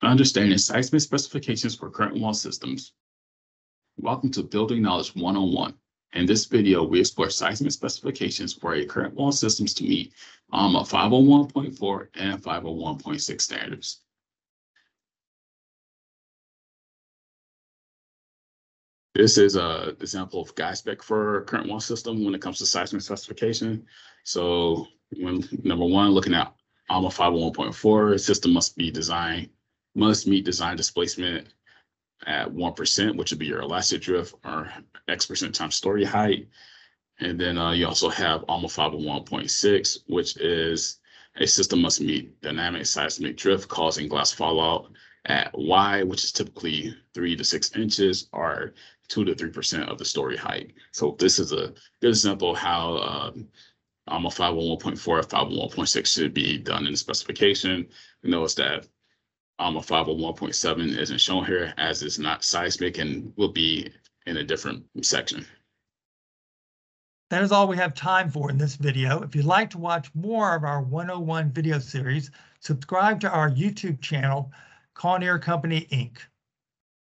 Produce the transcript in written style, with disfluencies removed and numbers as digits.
Understanding seismic specifications for current wall systems. Welcome to Building Knowledge 101. In this video, we explore seismic specifications for a current wall systems to meet AAMA 501.4 and 501.6 standards. This is an example of guide spec for current wall system when it comes to seismic specification. So number one, looking at AAMA 501.4, system must meet design displacement at 1%, which would be your elastic drift, or X% times story height. And then you also have AAMA 501.6, which is a system must meet dynamic seismic drift causing glass fallout at Y, which is typically 3 to 6 inches, or 2 to 3% of the story height. So this is a good example of how AAMA 501.4 and 501.6 should be done in the specification. Notice that AAMA 501.7 isn't shown here, as it's not seismic and will be in a different section. That is all we have time for in this video. If you'd like to watch more of our 101 video series, subscribe to our YouTube channel, Kawneer Company, Inc.